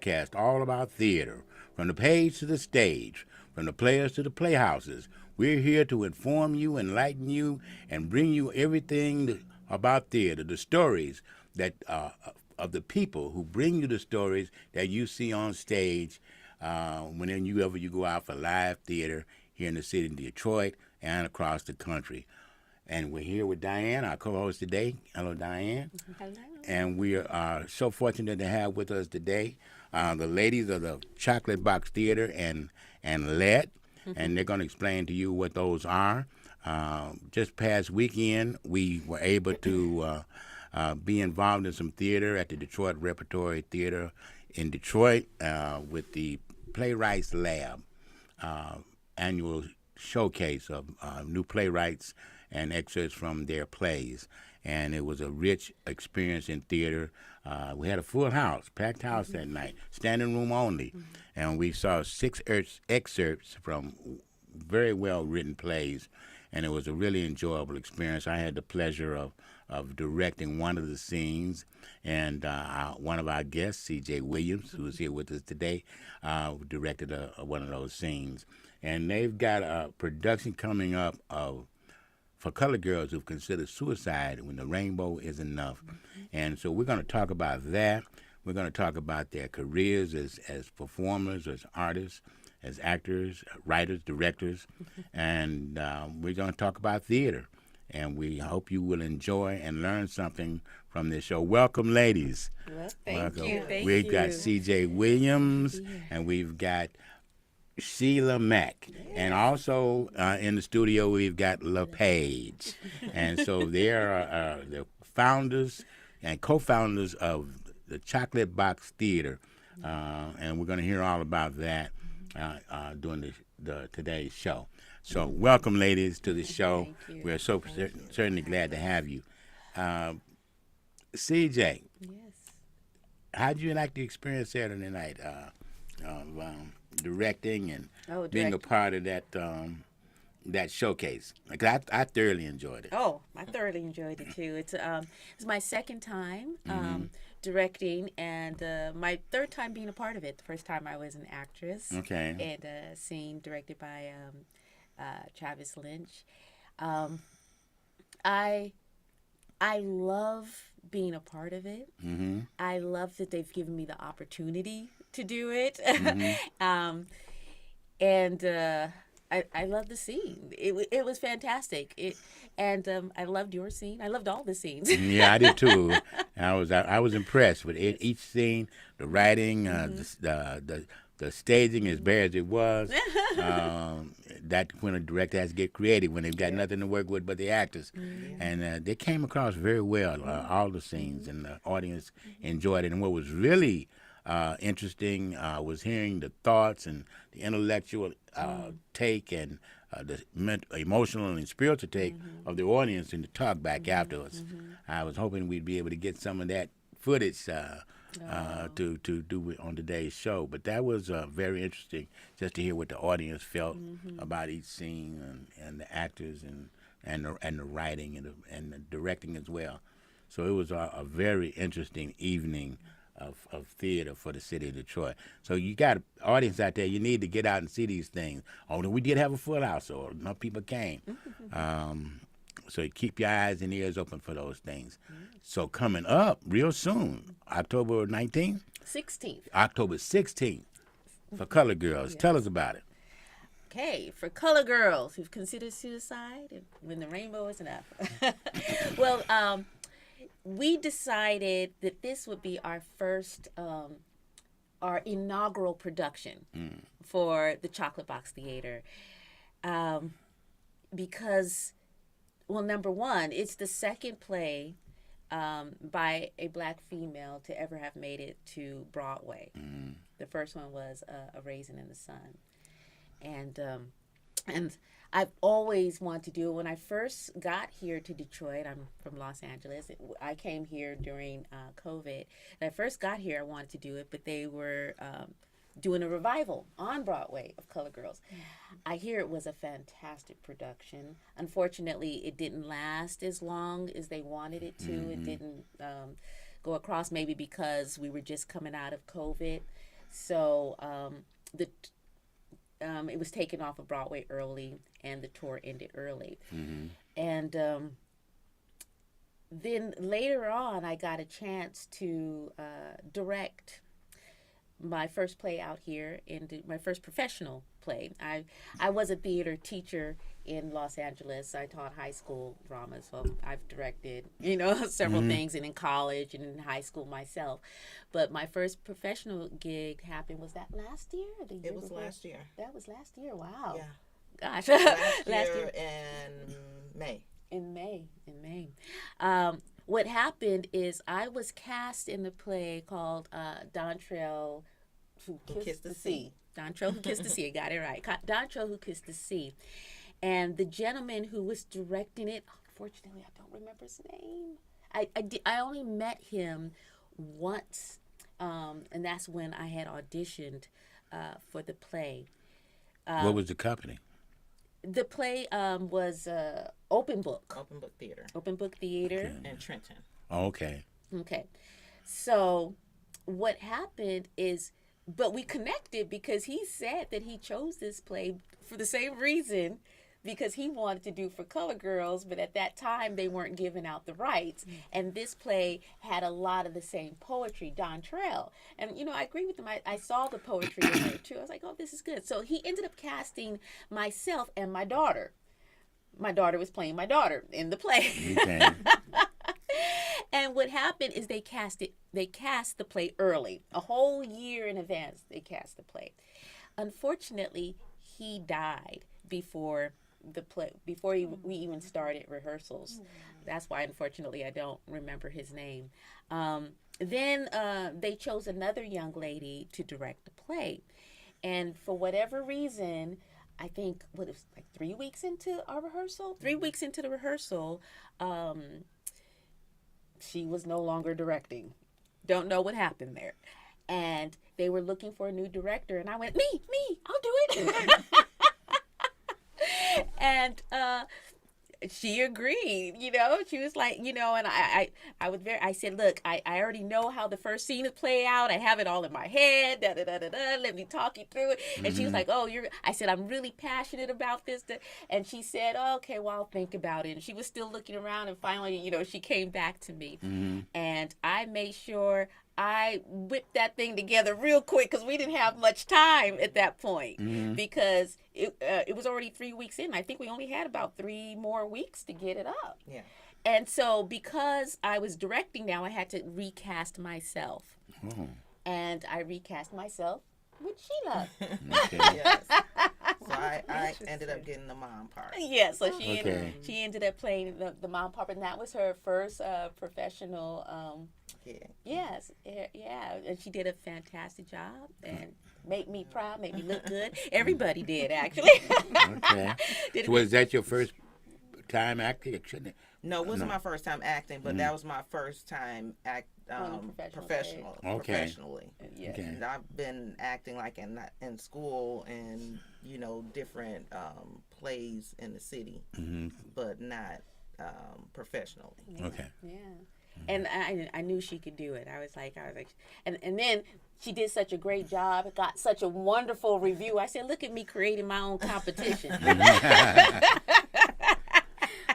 Cast all about theater, from the page to the stage, from the players to the playhouses. We're here to inform you, enlighten you, and bring you everything about theater, the stories that of the people who bring you the stories that you see on stage whenever you go out for live theater here in the city of Detroit and across the country. And we're here with Diane, our co-host today. Hello, Diane. Hello. And we are so fortunate to have with us today the ladies of the Chocolate Box Theater and Let, and they're going to explain to you what those are. Just past weekend, we were able to be involved in some theater at the Detroit Repertory Theater in Detroit with the Playwrights Lab annual showcase of new playwrights and excerpts from their plays. And it was a rich experience in theater. We had a full house, packed house that night, standing room only. And we saw six excerpts from very well written plays. And it was a really enjoyable experience. I had the pleasure of directing one of the scenes. And one of our guests, C.J. Williams, who is here with us today, directed one of those scenes. And they've got a production coming up for colored girls who've considered suicide when the rainbow is enough. And so we're going to talk about that. We're going to talk about their careers as performers, as artists, as actors, writers, directors. And we're going to talk about theater. And we hope you will enjoy and learn something from this show. Welcome, ladies. Well, thank you. We've got C.J. Williams, and we've got Sheila Mack. And also in the studio, we've got LePage. And so they are the founders and co-founders of the Chocolate Box Theater. And we're going to hear all about that during today's show. So welcome, ladies, to the show. We're so certainly glad to have you. CJ, Yes. how did you like the experience Saturday night of directing and being a part of that showcase? Like I thoroughly enjoyed it. Oh, I thoroughly enjoyed it too. It's my second time directing, and my third time being a part of it. The first time I was an actress. Okay. And a scene directed by Travis Lynch. I love being a part of it. Mm-hmm. I love that they've given me the opportunity to do it. And I love the scene. It was fantastic. I loved your scene. I loved all the scenes. Yeah, I did too. I was impressed with each scene, the writing, the staging, as bad as it was. That when a director has to get creative when they've got nothing to work with but the actors, and they came across very well. All the scenes, and the audience enjoyed it. And what was really interesting was hearing the thoughts and the intellectual take and the emotional and spiritual take of the audience and the talk back afterwards. I was hoping we'd be able to get some of that footage to do on today's show, but that was very interesting just to hear what the audience felt about each scene and the actors and the writing and the directing as well. So it was a very interesting evening of theater for the city of Detroit. So you got an audience out there, you need to get out and see these things. Although we did have a full house, so enough people came. So keep your eyes and ears open for those things. So coming up real soon, October 19th? 16th. October 16th for Color Girls. Tell us about it. Okay, for color girls who've considered suicide when the rainbow is enough. Well, we decided that this would be our first, our inaugural production for the Chocolate Box Theater. Because, well, number one, it's the second play by a black female to ever have made it to Broadway. The first one was A Raisin in the Sun. And I've always wanted to do it. When I first got here to Detroit, I'm from Los Angeles. I came here during COVID. When I first got here, I wanted to do it, but they were doing a revival on Broadway of Color Girls. I hear it was a fantastic production. Unfortunately, it didn't last as long as they wanted it to. It didn't go across, maybe because we were just coming out of COVID. So it was taken off of Broadway early, and the tour ended early. And then later on, I got a chance to direct my first play out here, my first professional play. I was a theater teacher in Los Angeles. I taught high school drama, so I've directed, several things, and in college and in high school myself. But my first professional gig happened, was that last year? Or the year It was before? last year. That was last year. Wow. Yeah. Gosh. Last year in May. In May. What happened is I was cast in the play called Dontrell Who Kissed the Sea. Dontrell Who Kissed the Sea. I got it right. Dontrell Who Kissed the Sea. And the gentleman who was directing it, unfortunately, I don't remember his name. I only met him once, and that's when I had auditioned for the play. What was the company? The play was Open Book. Open Book Theater. Open Book Theater. In Trenton. Okay. Okay. So what happened is, but we connected because he said that he chose this play for the same reason, because he wanted to do For Color Girls, but at that time they weren't giving out the rights. And this play had a lot of the same poetry, Dontrell. And, I agree with him. I saw the poetry in there too. I was like, oh, this is good. So he ended up casting myself and my daughter. My daughter was playing my daughter in the play. Okay. And what happened is they cast the play early. A whole year in advance they cast the play. Unfortunately, he died before the play, we even started rehearsals. That's why, unfortunately, I don't remember his name. Then they chose another young lady to direct the play. And for whatever reason, I think, it was like 3 weeks into our rehearsal? 3 weeks into the rehearsal, she was no longer directing. Don't know what happened there. And they were looking for a new director, and I went, me, I'll do it. And she agreed, she was like, and I said, look, I already know how the first scene would play out. I have it all in my head. Let me talk you through it. And she was like, I said, I'm really passionate about this. And she said, oh, okay, well, I'll think about it. And she was still looking around, and finally, she came back to me. And I made sure I whipped that thing together real quick, because we didn't have much time at that point, because it was already 3 weeks in. I think we only had about 3 more weeks to get it up. Yeah. And so because I was directing now, I had to recast myself. Oh. And I recast myself with Sheila. Okay. Yes. So I ended up getting the mom part. Yeah, so she ended up playing the mom part, and that was her first professional. Yes, yeah, and she did a fantastic job and made me proud, made me look good. Everybody did, actually. Okay. So was that your first time acting? No, it wasn't my first time acting, but that was my first time professionally. Yes. Okay. And I've been acting like in school and different plays in the city, but not professionally. Yeah. Okay. Yeah. And I knew she could do it. I was like, and then she did such a great job. It got such a wonderful review. I said, look at me creating my own competition.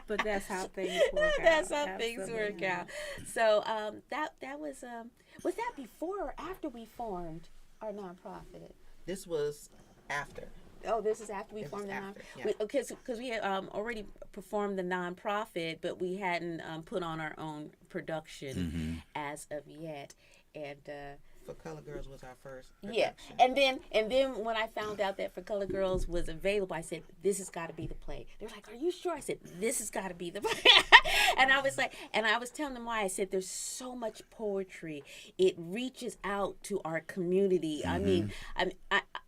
But that's how things work out. That's how things work out. So that was that before or after we formed our nonprofit? This was after. Oh, this is after we formed the nonprofit. Yeah. Because we had already performed the nonprofit, but we hadn't put on our own production as of yet. And For Color Girls was our first production. yeah, and then when I found out that For Color Girls was available, I said, this has got to be the play. They were like, are you sure? I said, this has got to be the play. And I was like, and I was telling them why. I said, there's so much poetry. It reaches out to our community. I mean,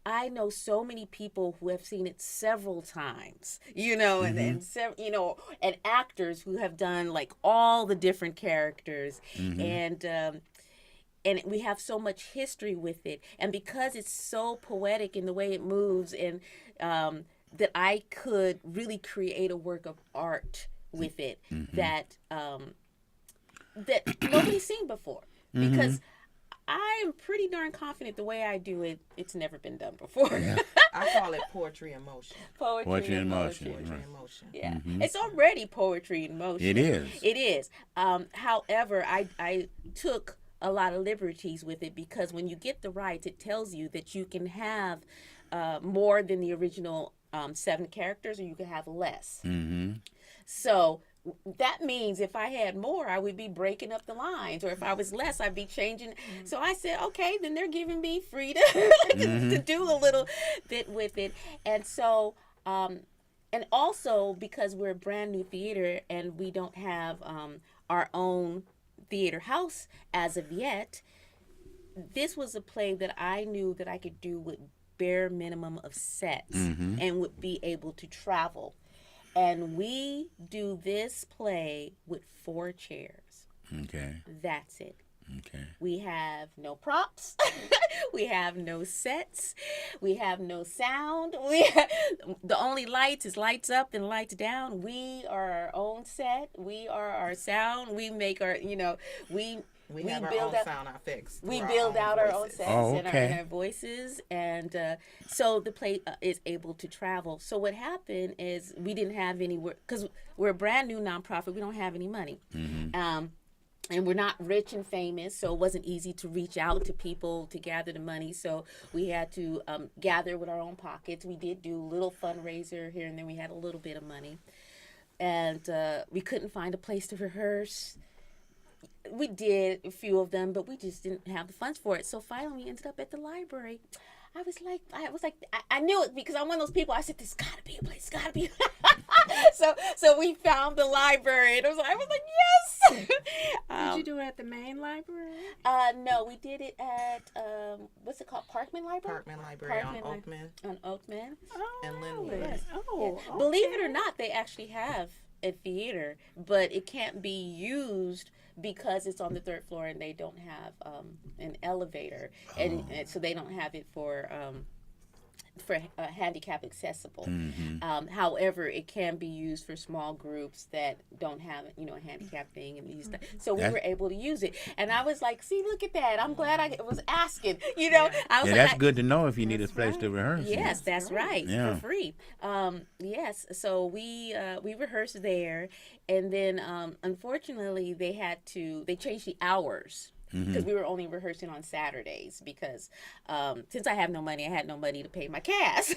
I know so many people who have seen it several times, and actors who have done like all the different characters, and we have so much history with it. And because it's so poetic in the way it moves, and that I could really create a work of art with it that nobody's seen before. Because I'm pretty darn confident the way I do it, it's never been done before. Yeah. I call it poetry in motion. Poetry in motion. Poetry in motion. Yeah, it's already poetry in motion. It is. It is. However, I took a lot of liberties with it because when you get the rights, it tells you that you can have more than the original 7 characters, or you can have less. So that means if I had more, I would be breaking up the lines, or if I was less, I'd be changing. So I said, okay, then they're giving me freedom to do a little bit with it. And so, and also because we're a brand new theater and we don't have our own theater house as of yet, this was a play that I knew that I could do with bare minimum of sets and would be able to travel. And we do this play with 4 chairs. Okay. That's it. Okay. We have no props. We have no sets. We have no sound. The only lights is lights up and lights down. We are our own set. We are our sound. We make our, We have our build own sound effects. We through build out our own voices. sets Oh, and, okay. our voices, and so the play is able to travel. So what happened is we didn't have any work because we're a brand new nonprofit. We don't have any money, and we're not rich and famous, so it wasn't easy to reach out to people to gather the money. So we had to gather with our own pockets. We did do a little fundraiser here and then. We had a little bit of money, and we couldn't find a place to rehearse. We did a few of them, but we just didn't have the funds for it. So finally, we ended up at the library. I was like, I knew it because I'm one of those people. I said, "There's got to be a place. Got to be." So we found the library, and I was like, yes. Did you do it at the main library? No, we did it at what's it called? Parkman Library. Parkman Library on Parkman Oakman On Oakman. Oh, and Linwood. really? Oh, Yeah. Believe it or not, they actually have a theater, but it can't be used because it's on the 3rd floor and they don't have an elevator, and so they don't have it for handicap accessible. However, it can be used for small groups that don't have a handicap thing and use that. So we were able to use it, and I was like, "See, look at that! I'm glad I was asking." I was Yeah, like, that's good to know if you need a place to rehearse. Yes, that's right. Yeah. For free. Yes, so we rehearsed there, and then unfortunately they changed the hours. Because we were only rehearsing on Saturdays because since I have no money, I had no money to pay my cast.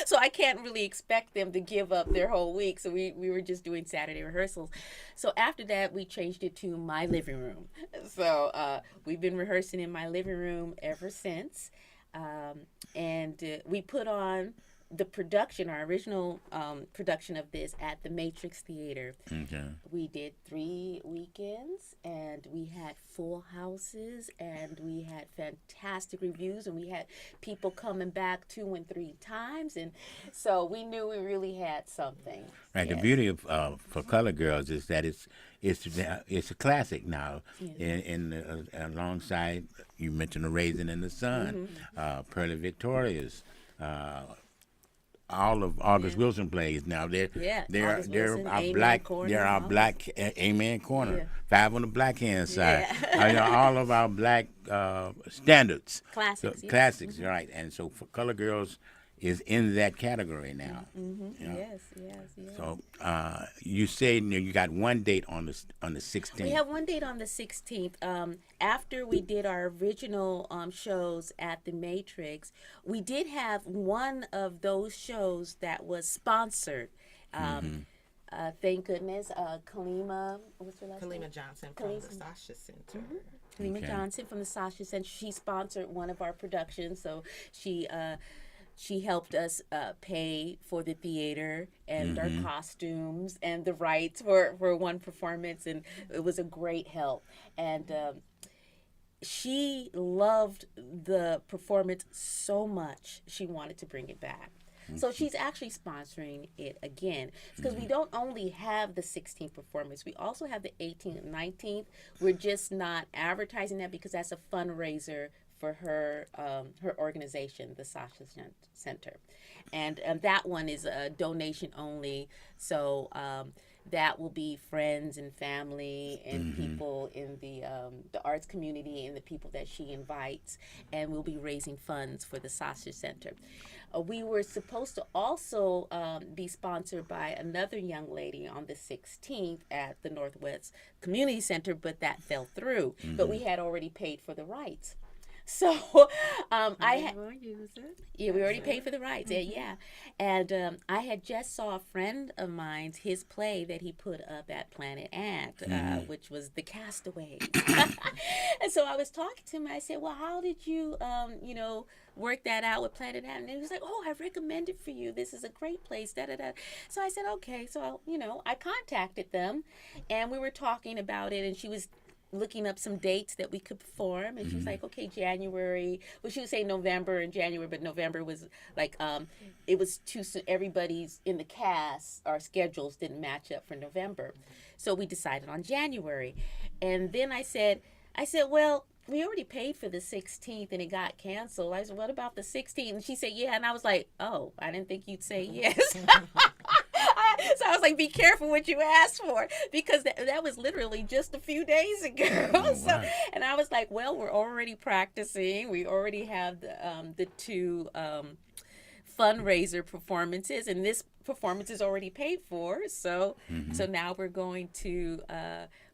So I can't really expect them to give up their whole week. So we were just doing Saturday rehearsals. So after that, we changed it to my living room. So we've been rehearsing in my living room ever since. And we put on the production, our original production of this at the Matrix Theater. Okay. We did 3 weekends, and we had full houses, and we had fantastic reviews, and we had people coming back 2 and 3 times, and so we knew we really had something. Right. Yes. The beauty of for Color Girls is that it's a classic now. In alongside, you mentioned A Raisin in the Sun, Pearly Victorious. All of August Wilson plays now. They're August Wilson, our Amen black. Corner, They're our all black Amen Corner. Yeah. 5 on the black hand side. Yeah. All of our black standards. Classics, So, yes. classics, right? And so for Color Girls is in that category now. You know? Yes. So you say you got one date on the 16th. We have one date on the 16th. After we did our original shows at the Matrix, we did have one of those shows that was sponsored. Thank goodness. Kalima, what's her last name? Kalima Johnson from the Sasha Center. Kalima Okay. Johnson from the Sasha Center. She sponsored one of our productions, so she helped us pay for the theater and our costumes and the rights for one performance, and it was a great help. And she loved the performance so much, she wanted to bring it back. So she's actually sponsoring it again. Because we don't only have the 16th performance, we also have the 18th and 19th. We're just not advertising that because that's a fundraiser for her organization, the Sasha Center. And that one is a donation only. So that will be friends and family and people in the arts community and the people that she invites, and we'll be raising funds for the Sausage Center. We were supposed to also be sponsored by another young lady on the 16th at the Northwest Community Center, but that fell through. But we had already paid for the rights. So We'll use it. yeah, we already paid for the rights. Yeah. And I had just saw a friend of mine's, his play that he put up at Planet Ant, which was The Castaways. And so I was talking to him. I said, well, how did you, work that out with Planet Ant? And he was like, oh, I recommend it for you. This is a great place, da-da-da. So I said, okay. So, I contacted them, and we were talking about it, and she was looking up some dates that we could perform, and she was like, okay, January. Well, she would say November and January, but November was like it was too soon. Everybody's in the cast, our schedules didn't match up for November, so we decided on January. And then I said, well, we already paid for the 16th and it got canceled. I said, what about the 16th? And she said, yeah. And I was like, oh, I didn't think you'd say yes. So I was like, be careful what you ask for, because that was literally just a few days ago. So, and I was like, well, we're already practicing. We already have the two fundraiser performances, and this performance is already paid for. So now we're going to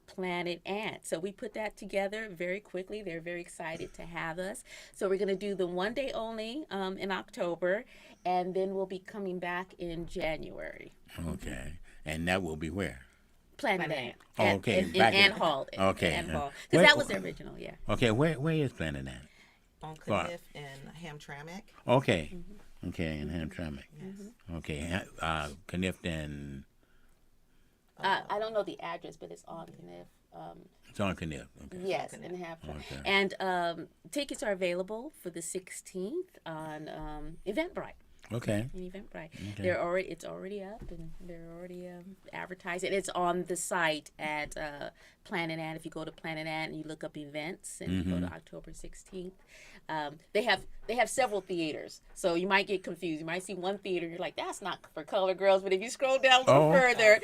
Planet Ant. So we put that together very quickly. They're very excited to have us. So we're going to do the one day only in October, and then we'll be coming back in January. Okay. And that will be where? Planet Ant. Oh, okay. In Ant Hall. Okay. Ant Hall. Because that was the original, yeah. Okay. Where is Planet Ant? On Kniff and Hamtramck. Okay. Okay, in Hamtramck. Okay. Kniff and... I don't know the address, but it's on Kniff. It's on Kniff. Okay. Yes, in Hamtramck. Okay. And tickets are available for the 16th on Eventbrite. Okay. In Eventbrite. Okay. It's already up, and they're already advertising. It's on the site at Planet Ant. If you go to Planet Ant and you look up events and you go to October 16th, they have several theaters, so you might get confused. You might see one theater, you're like, that's not for color girls. But if you scroll down a little further,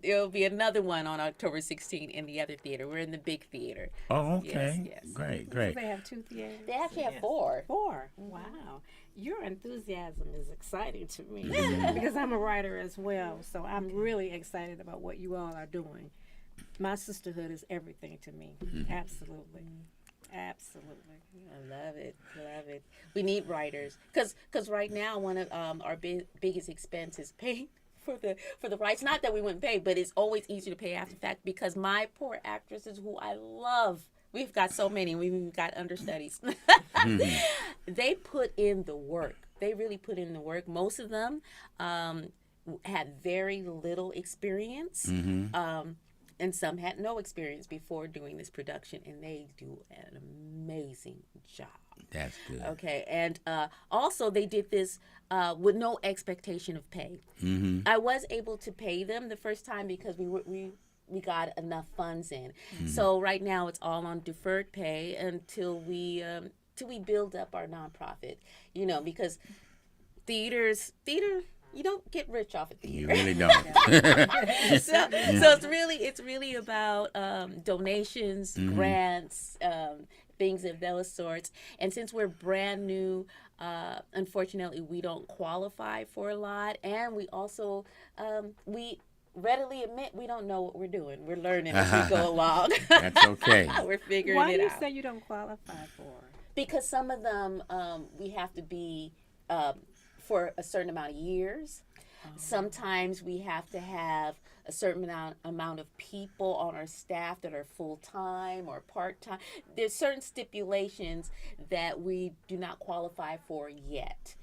there'll be another one on October 16th in the other theater. We're in the big theater. Oh, okay. Yes. Great. So they have 2 theaters. They actually have 4. 4. Wow. Your enthusiasm is exciting to me because I'm a writer as well. So I'm really excited about what you all are doing. My sisterhood is everything to me. Absolutely. Absolutely. I love it. Love it. We need writers because right now one of our biggest expense is paying for the rights. Not that we wouldn't pay, but it's always easier to pay after the fact because my poor actresses who I love, we've got so many. We've even got understudies. They put in the work. They really put in the work. Most of them had very little experience. And some had no experience before doing this production, and they do an amazing job. That's good. Okay, and also they did this with no expectation of pay. I was able to pay them the first time because we got enough funds in. So right now it's all on deferred pay until we build up our nonprofit. Because theater. You don't get rich off of theater. You really don't. So it's really about donations, grants, things of those sorts. And since we're brand new, unfortunately, we don't qualify for a lot. And we also we readily admit we don't know what we're doing. We're learning as we go along. That's okay. We're figuring Why it do you out. say you don't qualify for? Because some of them we have to be for a certain amount of years. Sometimes we have to have a certain amount of people on our staff that are full-time or part-time. There's certain stipulations that we do not qualify for yet.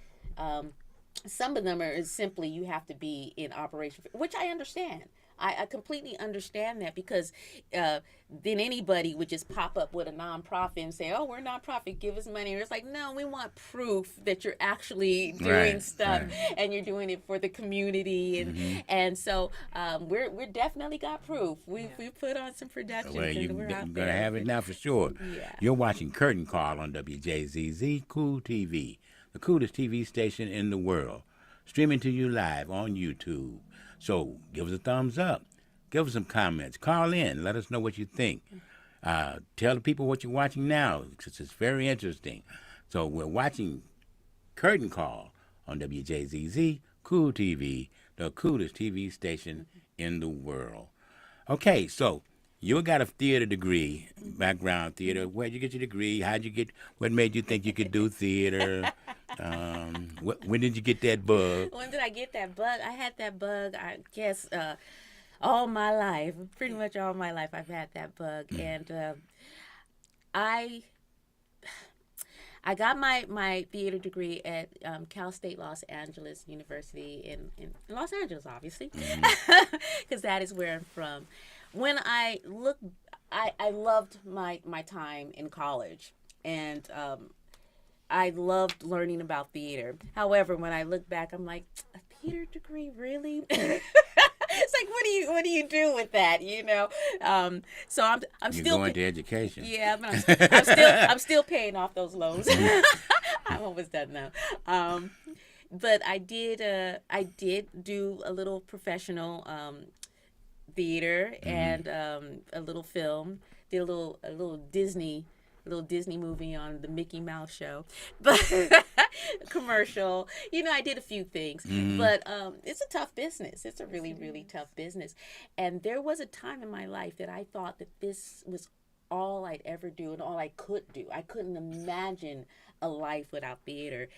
Some of them are simply you have to be in operation, which I understand. I completely understand that because then anybody would just pop up with a nonprofit and say, oh, we're a nonprofit, give us money. It's like, no, we want proof that you're actually doing stuff and you're doing it for the community. And so we're definitely got proof. We put on some productions. Well, you're we're going out to there. have it now for sure. Yeah. You're watching Curtain Call on WJZZ Cool TV, the coolest TV station in the world. streaming to you live on YouTube. So give us a thumbs up. Give us some comments. Call in. Let us know what you think. Tell the people what you're watching now, because it's very interesting. So we're watching Curtain Call on WJZZ Cool TV, the coolest TV station in the world. Okay, so you got a theater degree, background theater. Where'd you get your degree? What made you think you could do theater? When did you get that bug? When did I get that bug? I had that bug, I guess, all my life. Pretty much all my life I've had that bug. And I got my theater degree at Cal State Los Angeles University in Los Angeles, obviously, because that is where I'm from. When I look, I loved my time in college, and I loved learning about theater. However, when I look back, I'm like, a theater degree, really? It's like, what do you do with that? You know, so I'm You're still going to education. Yeah, but I'm still paying off those loans. I'm almost done now. But I did do a little professional theater and a little film. Did a little Disney movie on the Mickey Mouse show, but commercial. You know, I did a few things, but it's a tough business. It's a really, really tough business. And there was a time in my life that I thought that this was all I'd ever do and all I could do. I couldn't imagine a life without theater.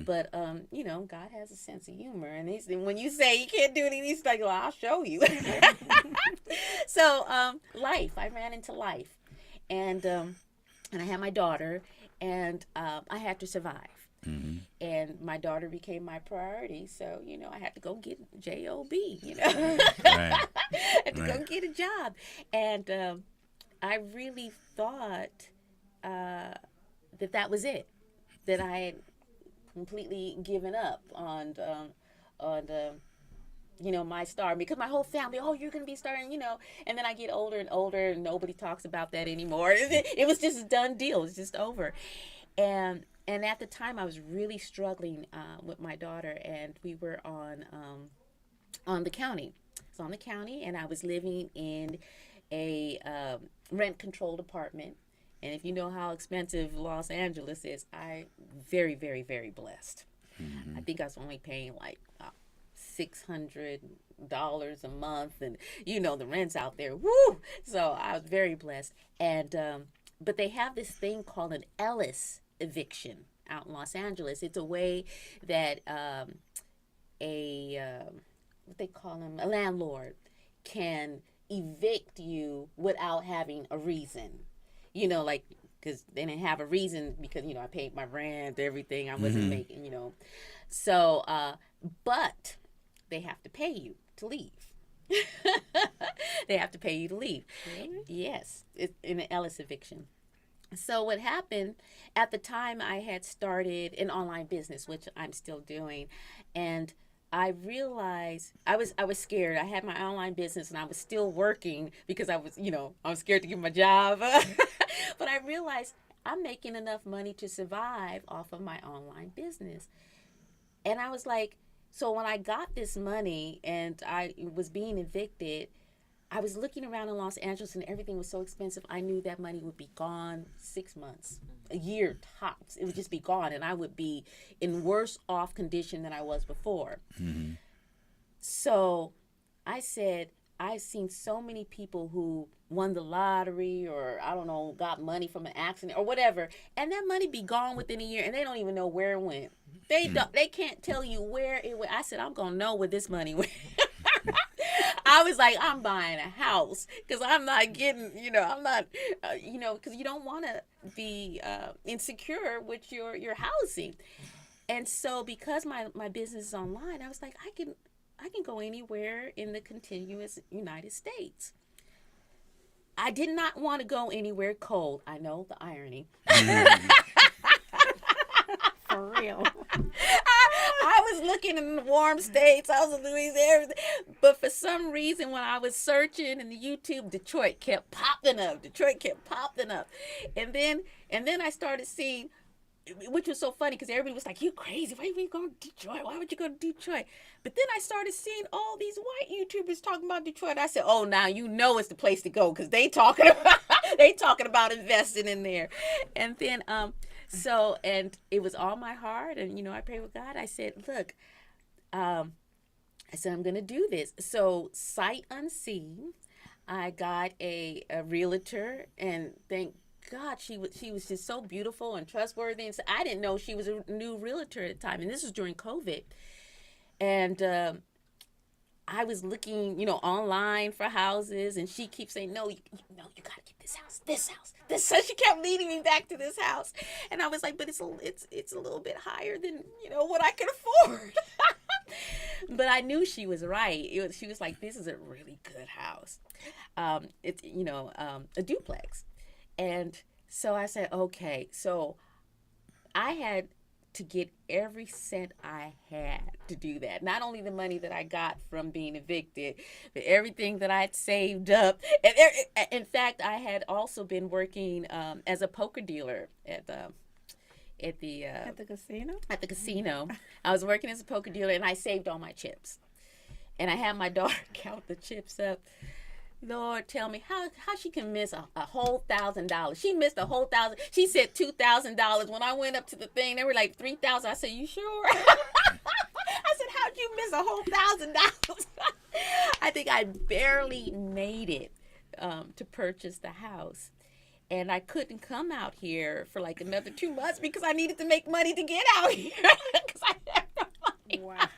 But you know, God has a sense of humor, and when you say you can't do anything, he's like, well, I'll show you. So life, I ran into life, and I had my daughter, and I had to survive. And my daughter became my priority, so you know I had to go get job. You know, Right. I had to go get a job, and I really thought that was it. That I had completely given up on you know, my star, because my whole family, oh, you're going to be starring, you know, and then I get older and older and nobody talks about that anymore. It was just a done deal. It's just over. And at the time I was really struggling with my daughter, and we were on the county. So on the county, and I was living in a rent-controlled apartment. And if you know how expensive Los Angeles is, I'm very, very, very blessed. I think I was only paying like $600 a month, and you know the rent's out there. Woo! So I was very blessed. And but they have this thing called an Ellis eviction out in Los Angeles. It's a way that what they call them, a landlord can evict you without having a reason. You know, like, because they didn't have a reason, because, you know, I paid my rent, everything. I wasn't making, you know. So, but they have to pay you to leave. They have to pay you to leave. Really? Yes, it's in an Ellis eviction. So what happened, at the time I had started an online business, which I'm still doing, and I realized I was scared. I had my online business and I was still working because I was scared to give my job. But I realized I'm making enough money to survive off of my online business. And I was like, so when I got this money and I was being evicted, I was looking around in Los Angeles and everything was so expensive. I knew that money would be gone 6 months, a year tops. It would just be gone, and I would be in worse off condition than I was before. So I said, I've seen so many people who won the lottery, or I don't know, got money from an accident or whatever, and that money be gone within a year, and they don't even know where it went. They can't tell you where it went. I said, I'm gonna know where this money went. I was like, I'm buying a house, because I'm not getting, I'm not, because you don't want to be insecure with your housing. And so because my business is online, I was like, I can go anywhere in the continuous United States. I did not want to go anywhere cold. I know the irony. For real. I was looking in the warm states. I was in Louisiana. But for some reason, when I was searching in the YouTube, Detroit kept popping up. And then I started seeing which was so funny because everybody was like, "You crazy? Why are you going to Detroit? Why would you go to Detroit?" But then I started seeing all these white YouTubers talking about Detroit. I said, "Oh, now you know it's the place to go because they talking about investing in there." And then so and it was all my heart, and I prayed with God. I said, "Look, I said I'm gonna do this." So sight unseen, I got a realtor, and thank God, she was just so beautiful and trustworthy. And so I didn't know she was a new realtor at the time, and this was during COVID. And I was looking, online for houses, and she keeps saying, "No, you gotta get this house, this house, this." So she kept leading me back to this house, and I was like, "But it's a little bit higher than what I could afford." But I knew she was right. She was like, "This is a really good house. It's a duplex." And so I said, okay. So I had to get every cent I had to do that. Not only the money that I got from being evicted, but everything that I had saved up. And in fact, I had also been working as a poker dealer at the casino. At the casino, I was working as a poker dealer, and I saved all my chips. And I had my daughter count the chips up. Lord, tell me how she can miss a whole $1,000. She missed a whole $1,000. She said $2,000. When I went up to the thing, they were like $3,000. I said, "You sure?" I said, "How'd you miss a whole $1,000?" I think I barely made it to purchase the house. And I couldn't come out here for like another 2 months because I needed to make money to get out here. Because I had no money. Wow.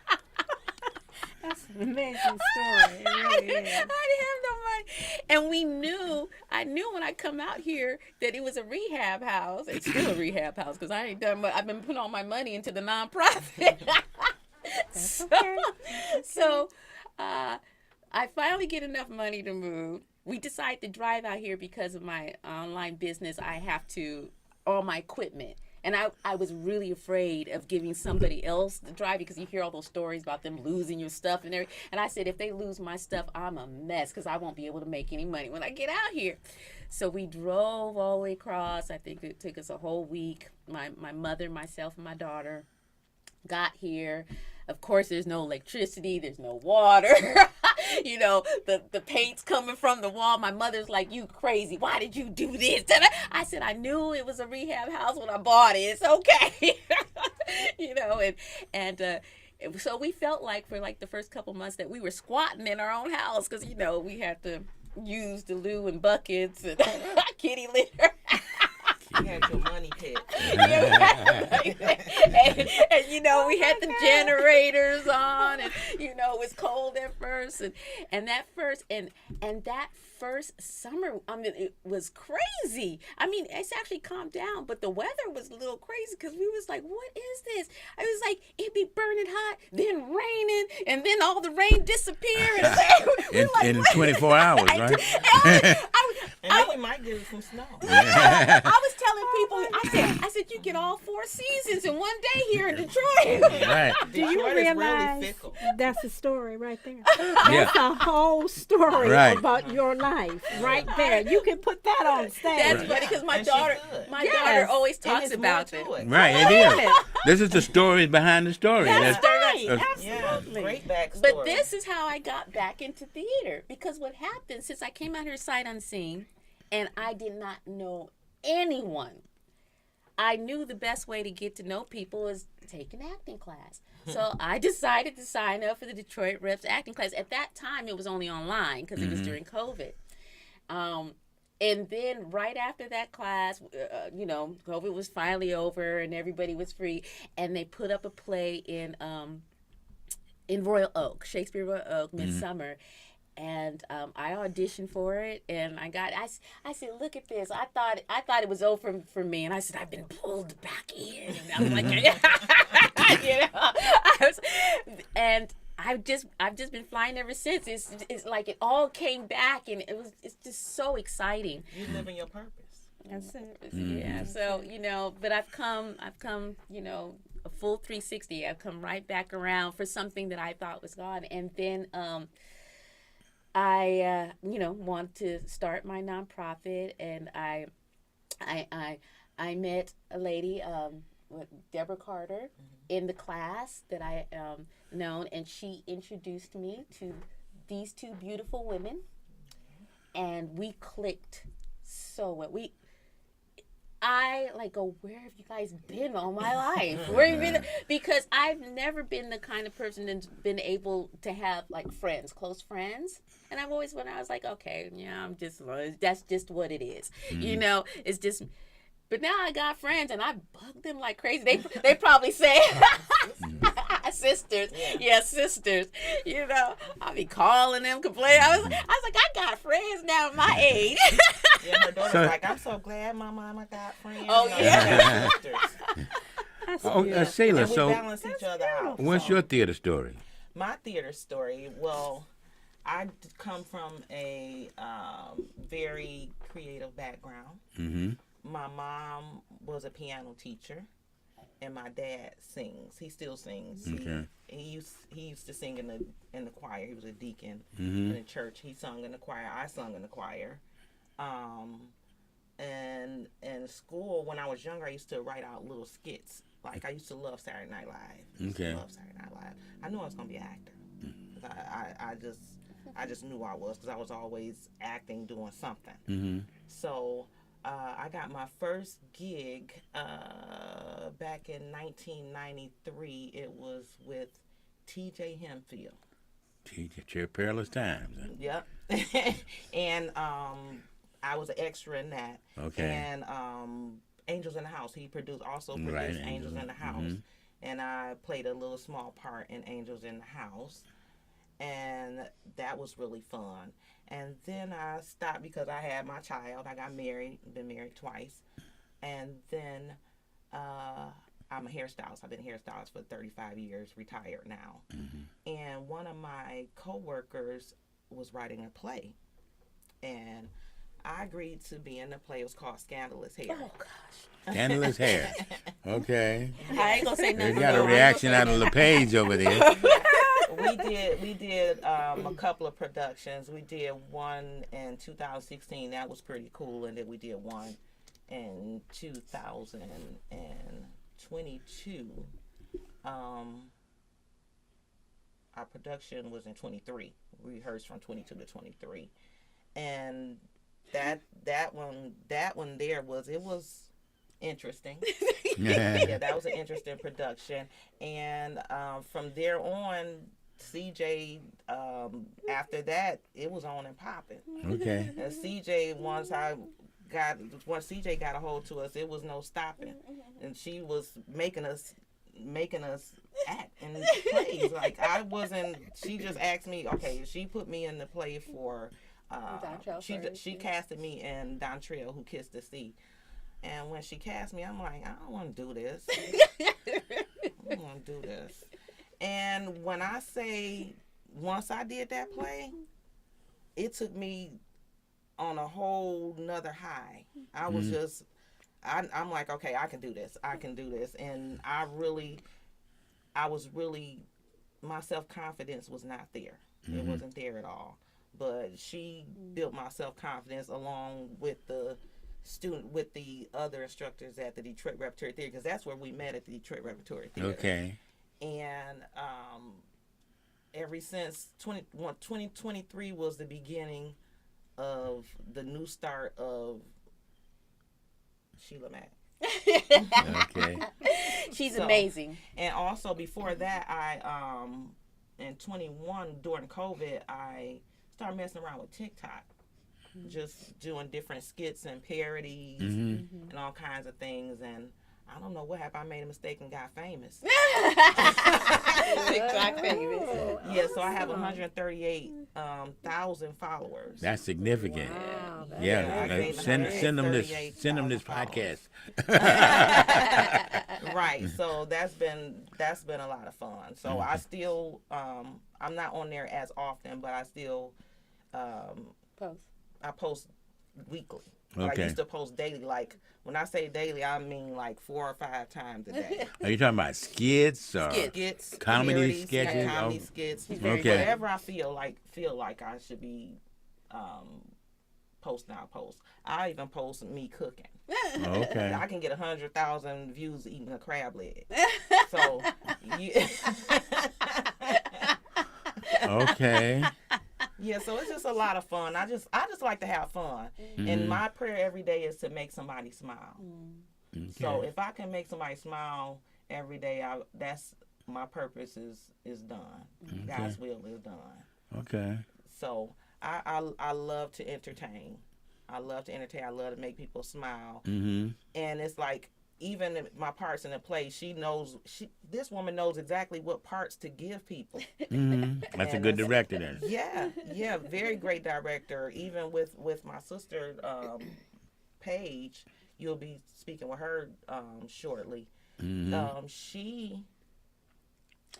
That's an amazing story. It really is. I didn't have no money. And I knew when I come out here that it was a rehab house. It's still a rehab house because I ain't done much. I've been putting all my money into the nonprofit. That's okay. So I finally get enough money to move. We decide to drive out here because of my online business. I have all my equipment. And I was really afraid of giving somebody else the drive because you hear all those stories about them losing your stuff and everything. And I said, if they lose my stuff, I'm a mess because I won't be able to make any money when I get out here. So we drove all the way across. I think it took us a whole week. My mother, myself, and my daughter got here. Of course, there's no electricity. There's no water. The paint's coming from the wall. My mother's like, "You crazy. Why did you do this?" And I said, "I knew it was a rehab house when I bought it. It's okay." So we felt like for like the first couple months that we were squatting in our own house because, we had to use the loo and buckets and kitty litter. You had your money pit. And we had the generators on, and it was cold at first, and that first summer, it was crazy. It's actually calmed down, but the weather was a little crazy because we was like, "What is this?" I was like, it'd be burning hot, then raining, and then all the rain disappear. In 24 hours, right? And then you might get some snow. I was telling people, I said, you get all 4 seasons in one day here in Detroit. Right. Do you Detroit is realize really fickle. that's a story right there? That's a whole story Right. about your life right there. You can put that on stage. That's funny because my And she daughter Yes. always And talks it's about more it. to Right, it is. This is the story behind the story. That's right. Yeah, Absolutely. great backstory. But this is how I got back into theater because what happened since I came out here sight unseen and I did not know anyone. I knew the best way to get to know people is take an acting class. So I decided to sign up for the Detroit Reps acting class. At that time, it was only online because it was during COVID. And then right after that class, COVID was finally over and everybody was free. And they put up a play in Royal Oak, Shakespeare Royal Oak, Midsummer. And I auditioned for it, and I said, "Look at this! I thought it was over for me." And I said, "I've been pulled back in." And I'm like, I've just been flying ever since. It's like it all came back, and it's just so exciting. You live in your purpose. That's it. Yeah. So but I've come, a full 360. I've come right back around for something that I thought was gone, and then I want to start my nonprofit, and I met a lady Deborah Carter in the class that I known, and she introduced me to these two beautiful women, and we clicked so well. I like go, where have you guys been all my life? Where have you been? Because I've never been the kind of person that's been able to have like friends, close friends. And I've always, when I was like, okay, yeah, that's just what it is. You know, it's just, but now I got friends and I bug them like crazy. They probably say, sisters. Yeah, sisters. You know, I'll be calling them, complaining. I was like, I got friends now at my age. Yeah, her daughter's like, I'm so glad my mama got friends. Oh, yeah. Sheila, And we so balance each other out. what's your theater story? My theater story, well, I come from a very creative background. Mm-hmm. My mom was a piano teacher, and my dad sings. He still sings. Okay. He used to sing in the choir. He was a deacon Mm-hmm. in the church. He sung in the choir. I sung in the choir. And in school, when I was younger, I used to write out little skits. Like, I used to love Saturday Night Live. Okay. Love Saturday Night Live. I knew I was going to be an actor. 'Cause I just knew I was, because I was always acting, doing something. Mm-hmm. So I got my first gig back in 1993. It was with T.J. Hempfield. Teacher, perilous times. Yep. And I was an extra in that. Okay. And Angels in the House. He also produced Right, Angels in the House. mhm. And I played a little small part in Angels in the House. And that was really fun. And then I stopped because I had my child. I got married, been married twice. And then I'm a hairstylist. I've been a hairstylist for 35 years, retired now. Mm-hmm. And one of my coworkers was writing a play. And I agreed to be in the play. It was called Scandalous Hair. Oh gosh. Scandalous hair. Okay. I ain't gonna say They nothing. got a more. reaction out of LePage over there. We did a couple of productions. We did one in 2016. That was pretty cool. And then we did one in 2022. Our production was in 23. We rehearsed from 22 to 23. And that one there was interesting. Yeah, that was an interesting production. And from there on, CJ, after that, it was on and popping. Okay. And CJ, once CJ got a hold to us, it was no stopping. And she was making us act in plays. Like, she just asked me, okay, she put me in the play for, she casted me in Dontrell, Who Kissed the Sea. And when she cast me, I'm like, I don't want to do this. I don't want to do this. And when I say, once I did that play, it took me on a whole nother high. I was just, I'm like, okay, I can do this. I can do this. And I was really, my self-confidence was not there. It wasn't there at all. But she built my self-confidence along with the other instructors at the Detroit Repertory Theater, because that's where we met, at the Detroit Repertory Theater. Okay. And ever since 2023 was the beginning of the new start of Sheila Mack. Okay. She's amazing. And also before that, I in 21 during COVID, I started messing around with TikTok. Just doing different skits and parodies and all kinds of things. And I don't know what happened. I made a mistake and got famous. TikTok famous. Yeah, so I have 138,000 followers. That's significant. Wow, that's Yeah, great. send them this 138,000 podcast. Right. So that's been a lot of fun. So I still I'm not on there as often, but I still I post weekly. But Okay. I used to post daily. Like, when I say daily, I mean like 4 or 5 times a day. Are you talking about skits or Skits, comedy parodies, sketches? comedy Oh, skits. Okay. Whatever I feel like I should be posting our posts. I even post me cooking. Okay. I can get 100,000 views eating a crab leg. So, Okay. yeah, so it's just a lot of fun. I just like to have fun. And my prayer every day is to make somebody smile. Okay. So if I can make somebody smile every day, that's my purpose is done. God's will is done. Okay. So I love to entertain. I love to entertain. I love to make people smile. And it's like, even my parts in the play, this woman knows exactly what parts to give people. That's a good director then. Yeah, very great director. Even with my sister, Paige, you'll be speaking with her shortly. She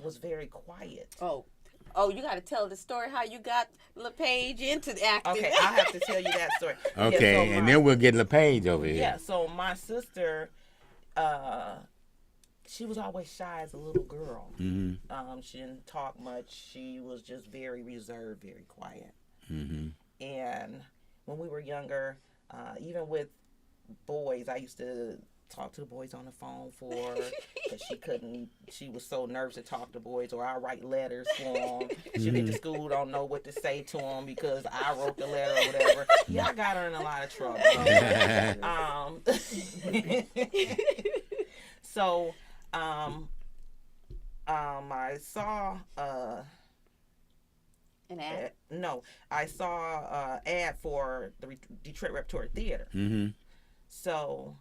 was very quiet. Oh, you got to tell the story how you got LePage into the acting. Okay, I have to tell you that story. Okay, yeah, so and then we'll get LePage over here. Yeah, so my sister, she was always shy as a little girl. She didn't talk much. She was just very reserved, very quiet. And when we were younger, even with boys, I used to talk to the boys on the phone for her because she was so nervous to talk to boys, or I write letters for them. She'll get to school, don't know what to say to them because I wrote the letter or whatever. Yeah, I got her in a lot of trouble. So, I saw An ad? I saw ad for the Detroit Repertory Theater. So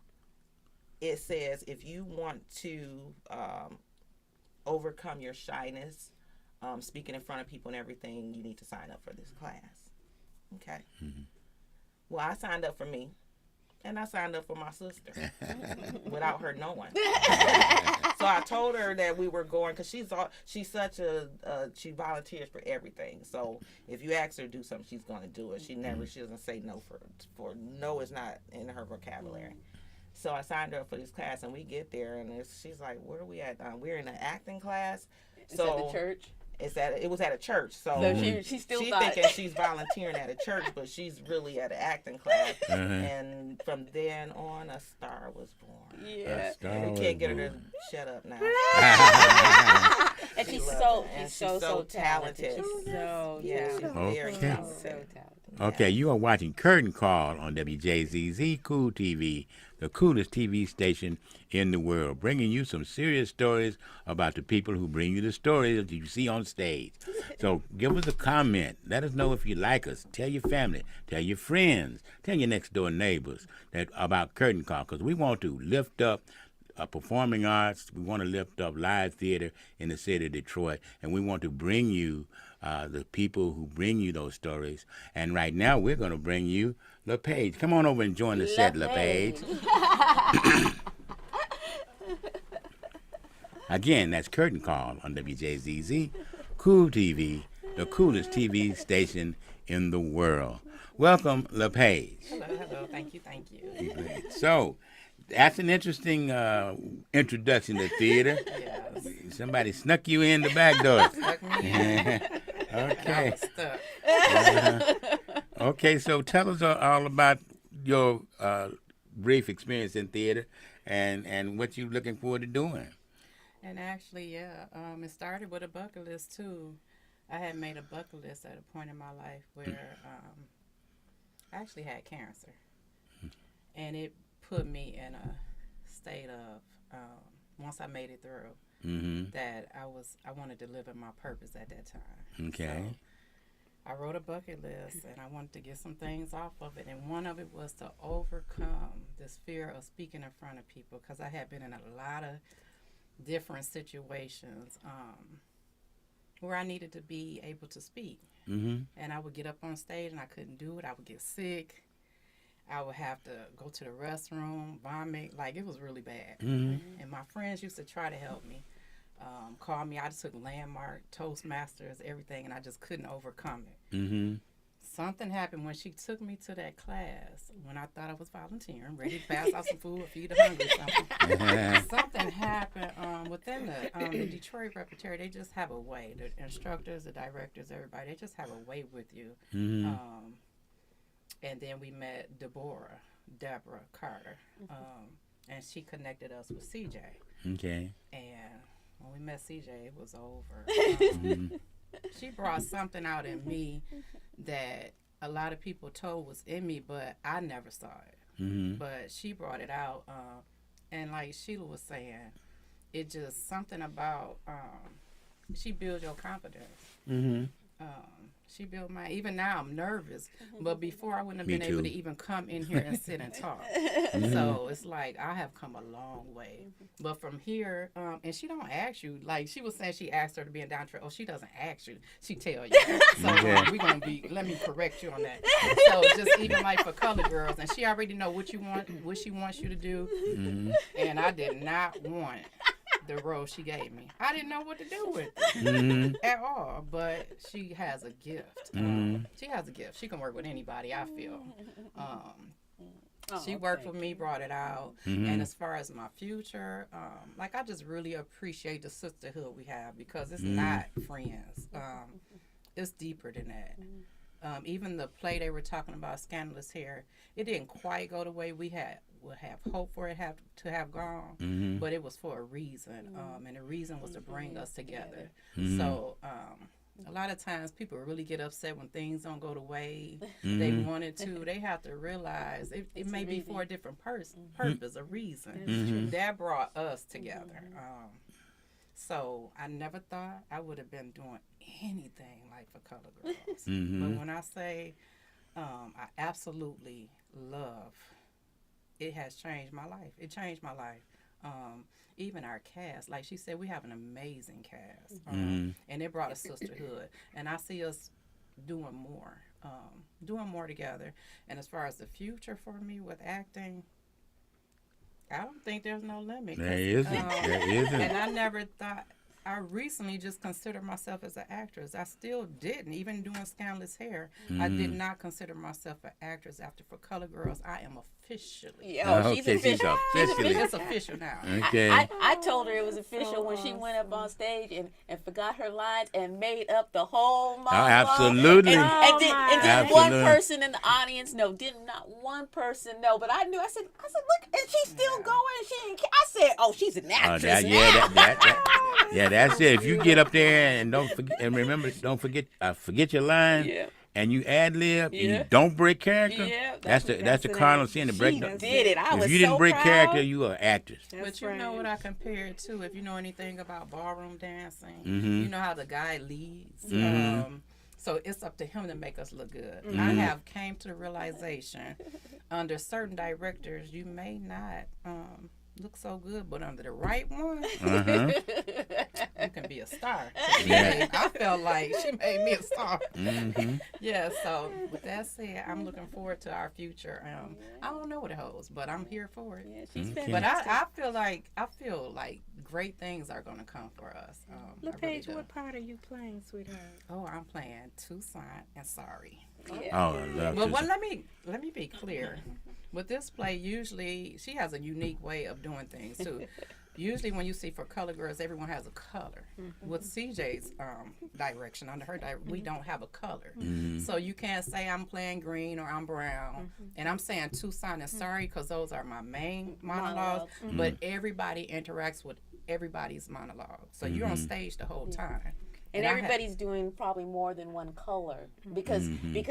it says, if you want to overcome your shyness, speaking in front of people and everything, you need to sign up for this class. Okay. Well, I signed up for me, and I signed up for my sister without her knowing. So I told her that we were going, because she's such she volunteers for everything. So if you ask her to do something, she's going to do it. She doesn't say no for no is not in her vocabulary. So I signed her up for this class, and we get there, and she's like, "Where are we at? We're in an acting class." Is that the church? It was at a church. So she still she's thought thinking she's volunteering at a church, but she's really at an acting class. And from then on, a star was born. Yeah. We can't get her to shut up now. And she's so talented. She's so she's very talented. So talented. Okay, you are watching Curtain Call on WJZZ Cool TV, the coolest TV station in the world, bringing you some serious stories about the people who bring you the stories that you see on stage. So give us a comment. Let us know if you like us. Tell your family. Tell your friends. Tell your next door neighbors about Curtain Call, because we want to lift up performing arts. We want to lift up live theater in the city of Detroit, and we want to bring you the people who bring you those stories. And right now, we're going to bring you LePage. Come on over and join the set, LePage. Again, that's Curtain Call on WJZZ Cool TV, the coolest TV station in the world. Welcome, LePage. Hello. Thank you. So, that's an interesting introduction to theater. Yes. Somebody snuck you in the back door. Stuck me in. Okay. I was stuck. Okay, so tell us all about your brief experience in theater and what you're looking forward to doing. And actually, it started with a bucket list, too. I had made a bucket list at a point in my life where I actually had cancer. And it put me in a state of, once I made it through, that I wanted to live in my purpose at that time. Okay. So I wrote a bucket list, and I wanted to get some things off of it. And one of it was to overcome this fear of speaking in front of people, because I had been in a lot of different situations where I needed to be able to speak. And I would get up on stage and I couldn't do it. I would get sick. I would have to go to the restroom, vomit. Like, it was really bad. And my friends used to try to help me, call me. I just took Landmark, Toastmasters, everything, and I just couldn't overcome it. Something happened when she took me to that class, when I thought I was volunteering, ready to pass out some food or feed the hungry something. Something happened within the Detroit Repertory. They just have a way. The instructors, the directors, everybody, they just have a way with you. And then we met Deborah Carter, and she connected us with CJ. Okay. And when we met CJ, it was over. She brought something out in me that a lot of people told was in me, but I never saw it. Mm-hmm. But she brought it out, and like Sheila was saying, it just something about she builds your confidence. Mm-hmm. She built my. Even now, I'm nervous, but before I wouldn't have Me been able too. to even come in here and sit and talk. So it's like I have come a long way. But from here, and she don't ask you. Like she was saying, she asked her to be in downtrend. Oh, she doesn't ask you. She tell you. So we're gonna be. Let me correct you on that. So just even like for color girls, and she already know what you want, what she wants you to do, and I did not want the role she gave me. I didn't know what to do with it at all, but she has a gift. She has a gift. She can work with anybody, I feel. She worked with me, brought it out. And as far as my future, like I just really appreciate the sisterhood we have because it's not friends. It's deeper than that. Even the play they were talking about, Scandalous Hair, it didn't quite go the way we would have hoped for it to have gone, but it was for a reason, and the reason was to bring us together. So a lot of times people really get upset when things don't go the way they wanted to. They have to realize it may be for a different purpose, a reason that brought us together. So I never thought I would have been doing anything like for Color Girls. But when I say I absolutely love, it has changed my life. It changed my life. Even our cast, like she said, we have an amazing cast. And it brought a sisterhood. And I see us doing more together. And as far as the future for me with acting, I don't think there's no limit. There isn't. There isn't. And I never thought, I recently just considered myself as an actress. I still didn't. Even doing Scandalous Hair, I did not consider myself an actress. After For Color Girls, I am officially. She's official. It's official now. Okay. I told her it was official when she went up on stage and forgot her lines and made up the whole monologue. Absolutely. And didn't Absolutely. one person in the audience know? Didn't not one person know? But I knew. I said, look, and she's still going. She didn't care. I said, oh, she's an actress now. That's it. If you get up there and don't forget, and remember, don't forget your line. Yeah. And you ad lib, and you don't break character. Yeah, that's the cardinal sin to break. Did it? I was If you didn't so break proud. character, you are an actress. But you know what I compare it to? If you know anything about ballroom dancing, you know how the guy leads. So it's up to him to make us look good. I have came to the realization, under certain directors, you may not look so good, but under the right one, you can be a star. I felt like she made me a star. Yeah, so with that said, I'm looking forward to our future. I don't know what it holds, but I'm here for it. Yeah, she's But I feel like great things are going to come for us. LePage, really what part are you playing, sweetheart? Oh, I'm playing Tucson and Sorry. Yeah. Oh, I love Well, Tucson. let me be clear. With this play, usually she has a unique way of doing things too. Usually, when you see For Color Girls, everyone has a color. With CJ's direction, under her we don't have a color. So you can't say I'm playing green or I'm brown. And I'm saying Tucson and Sorry because those are my main monologues. But everybody interacts with everybody's monologue. So you're on stage the whole time. And everybody's doing probably more than one color because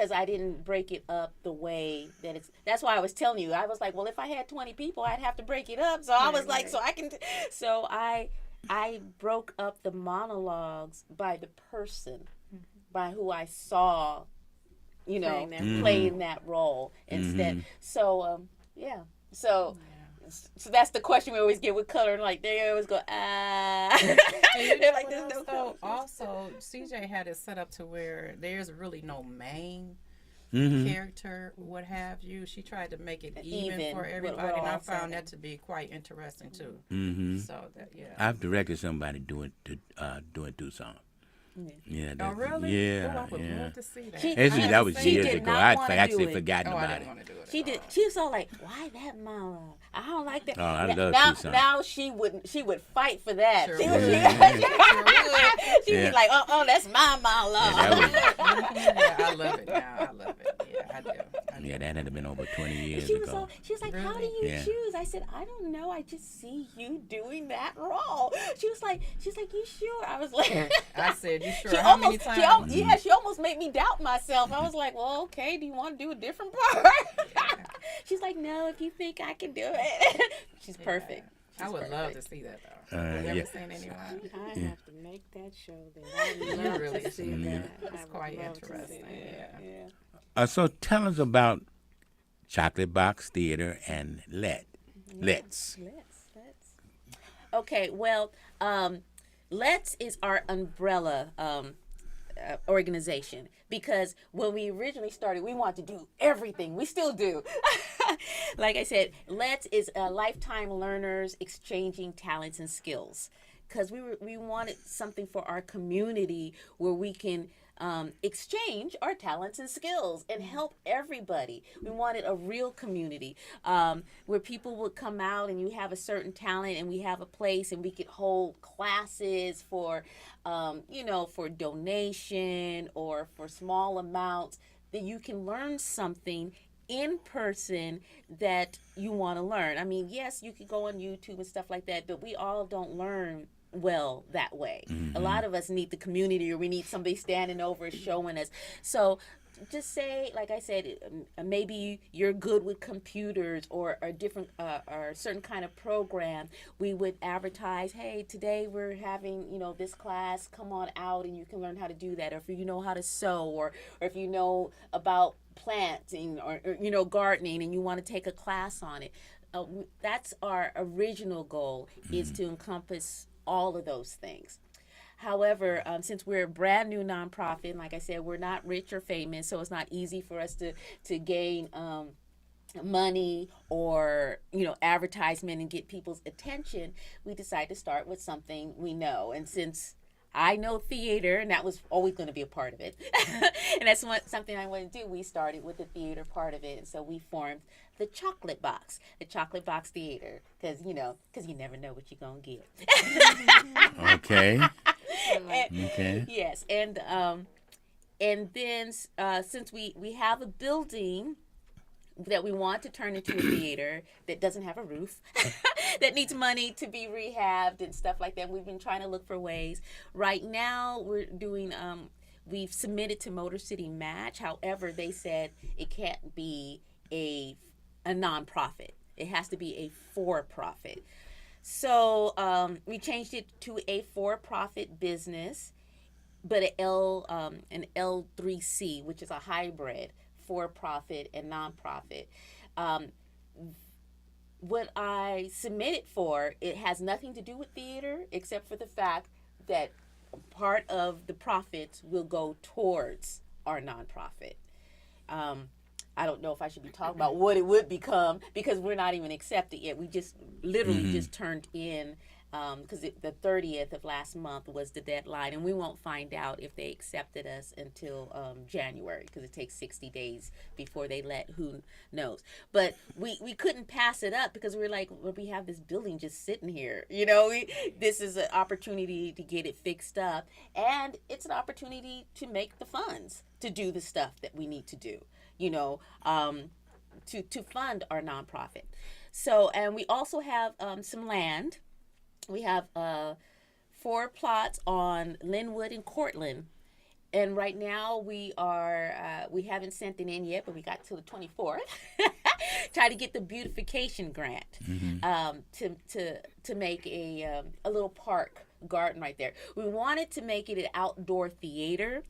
I didn't break it up the way that it's. That's why I was telling you. I was like, well, if I had 20 people, I'd have to break it up. So I was like, so I can. So I broke up the monologues by the person, by who I saw, playing that role instead. So yeah. So that's the question we always get with color, and like they always go they're like, there's no color. Also, CJ had it set up to where there's really no main character, what have you. She tried to make it even for everybody, and I found that to be quite interesting too. So that I've directed somebody doing Tucson. Yeah. Oh, really? Yeah. Oh, I would love to see that. That was She years did ago. not I'd wanna actually do it. forgotten I about didn't it. want to do it. She did. She was all like, "Why that monologue? I don't like that." Oh, I love Tucson. Now she would fight for that. Sure She would. would be like, "Oh, that's my monologue." Yeah, that was, Yeah, I love it now. I love it. Yeah. I do. Yeah, that had been over 20 years She was ago. she was like, how do Really? you Yeah. choose? I said, I don't know. I just see you doing that role. She's like, you sure? I was like, I said, you sure? she How many almost, times? she almost made me doubt myself. I was like, well, okay, do you want to do a different part? She's like, no, if you think I can do it. She's perfect. I She's would love to perfect. see that though. Have you yeah. ever seen anyone? I have to make that show then. I'd love really to see should. that. It's I would quite love to see interesting. that. Yeah. So tell us about Chocolate Box Theater and Let's. Okay, well, Let's is our umbrella organization, because when we originally started, we wanted to do everything. We still do. Like I said, Let's is lifetime learners exchanging talents and skills, because we wanted something for our community where we can exchange our talents and skills and help everybody. We wanted a real community where people would come out and you have a certain talent and we have a place and we could hold classes for, for donation or for small amounts, that you can learn something in person that you want to learn. I mean, yes, you could go on YouTube and stuff like that, but we all don't learn well that way. A lot of us need the community, or we need somebody standing over showing us. So just say, like I said, maybe you're good with computers or a different or a certain kind of program. We would advertise, hey, today we're having this class, come on out and you can learn how to do that. Or if you know how to sew, or if you know about planting or gardening and you want to take a class on it. That's our original goal, is to encompass all of those things. However, since we're a brand new nonprofit, and like I said, we're not rich or famous, so it's not easy for us to gain money or advertisement and get people's attention. We decided to start with something we know, and since I know theater, and that was always going to be a part of it, and that's something I want to do. We started with the theater part of it, and so we formed the Chocolate Box Theater, because you never know what you're gonna get. Okay. Okay. Yes, and then since we have a building that we want to turn into a theater that doesn't have a roof, that needs money to be rehabbed and stuff like that. We've been trying to look for ways. Right now, we're doing. We've submitted to Motor City Match. However, they said it can't be a nonprofit. It has to be a for-profit. So we changed it to a for-profit business, but an L3C, which is a hybrid for-profit and nonprofit. What I submitted for, it has nothing to do with theater, except for the fact that part of the profits will go towards our nonprofit. I don't know if I should be talking about what it would become, because we're not even accepted yet. We just literally just turned in, because the 30th of last month was the deadline, and we won't find out if they accepted us until January, because it takes 60 days before they let who knows. But we couldn't pass it up, because we were like, well, we have this building just sitting here. This is an opportunity to get it fixed up, and it's an opportunity to make the funds to do the stuff that we need to do. To fund our nonprofit. So, and we also have some land. We have 4 plots on Linwood and Cortland. And right now we haven't sent it in yet, but we got till the 24th. Try to get the beautification grant to make a little park garden right there. We wanted to make it an outdoor theater.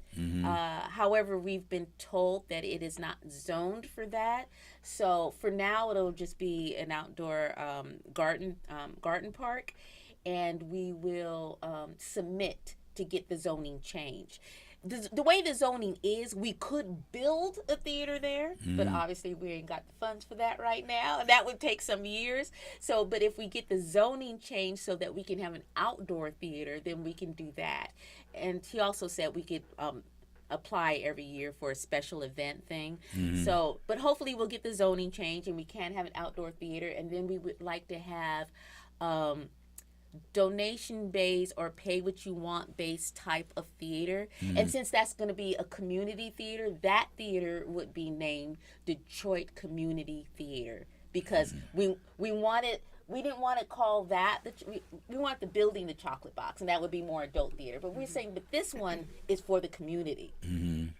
However, we've been told that it is not zoned for that. So for now, it'll just be an outdoor garden park, and we will submit to get the zoning change. The way the zoning is, we could build a theater there, but obviously we ain't got the funds for that right now, and that would take some years. So, but if we get the zoning changed so that we can have an outdoor theater, then we can do that. And he also said we could apply every year for a special event thing. So, but hopefully we'll get the zoning changed and we can have an outdoor theater, and then we would like to have donation based or pay what you want based type of theater. And since that's going to be a community theater, that theater would be named Detroit Community Theater, because we didn't want to call that we want the building the Chocolate Box, and that would be more adult theater. But we're saying, but this one is for the community.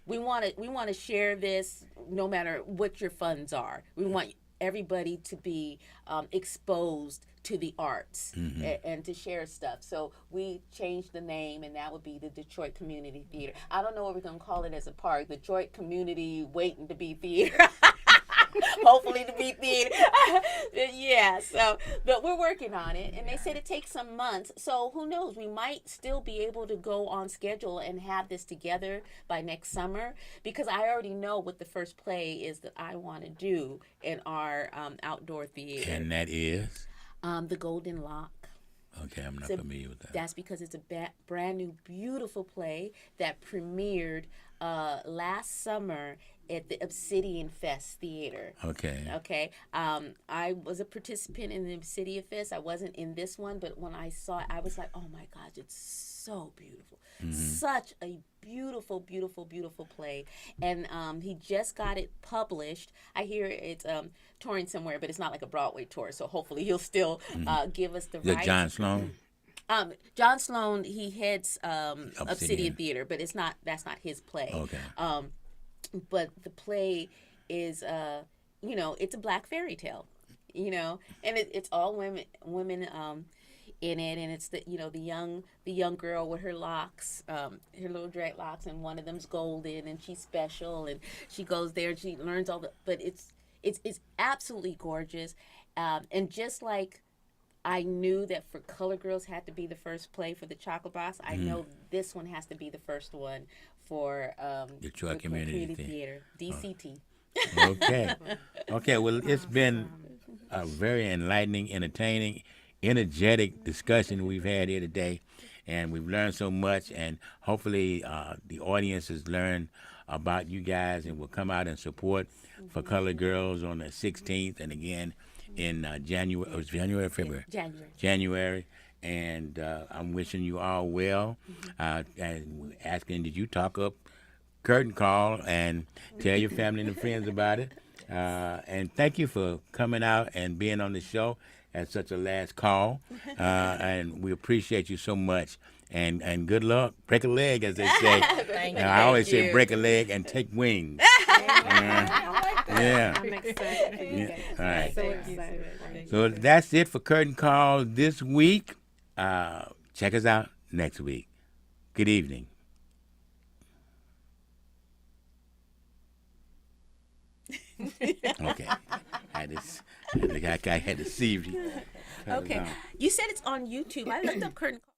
We want to share this no matter what your funds are. We want everybody to be exposed to the arts and to share stuff. So we changed the name, and that would be the Detroit Community Theater. I don't know what we're going to call it as a park. Detroit Community Waiting to Be Theater. Hopefully to be theater. Yeah, so, but we're working on it, and they said it takes some months, so who knows, we might still be able to go on schedule and have this together by next summer, because I already know what the first play is that I want to do in our outdoor theater. And that is? The Golden Lock. Okay, I'm not familiar with that. That's because it's a brand new, beautiful play that premiered last summer at the Obsidian Fest Theater. Okay. Okay. I was a participant in the Obsidian Fest. I wasn't in this one, but when I saw it, I was like, oh my gosh, it's so beautiful. Such a beautiful, beautiful, beautiful play. And he just got it published. I hear it's touring somewhere, but it's not like a Broadway tour, so hopefully he'll still give us the Is it rights. John Sloan? John Sloan, he heads Obsidian Theater, but that's not his play. Okay. But the play is, it's a black fairy tale, and it's all women in it, and it's the young girl with her locks, her little dreadlocks, and one of them's golden, and she's special, and she goes there and she learns but it's absolutely gorgeous, and just like I knew that for Color Girls had to be the first play for the Chocolate Box, I know this one has to be the first one for Detroit Community Theater, DCT. Okay. Well, it's been a very enlightening, entertaining, energetic discussion we've had here today, and we've learned so much. And hopefully, the audience has learned about you guys and will come out and support for Color Girls on the 16th, and again in January. It was January, or February. January. And I'm wishing you all well. And asking, did you talk up Curtain Call and tell your family and friends about it? And thank you for coming out and being on the show at such a last call. And we appreciate you so much. And good luck. Break a leg, as they say. Thank you. I always say break a leg and take wings. Yeah. I'm excited for you guys. All right. So excited. So that's it for Curtain Call this week. Check us out next week. Good evening. Okay. I had to see you. Okay. You said it's on YouTube. I looked up Curtain Call.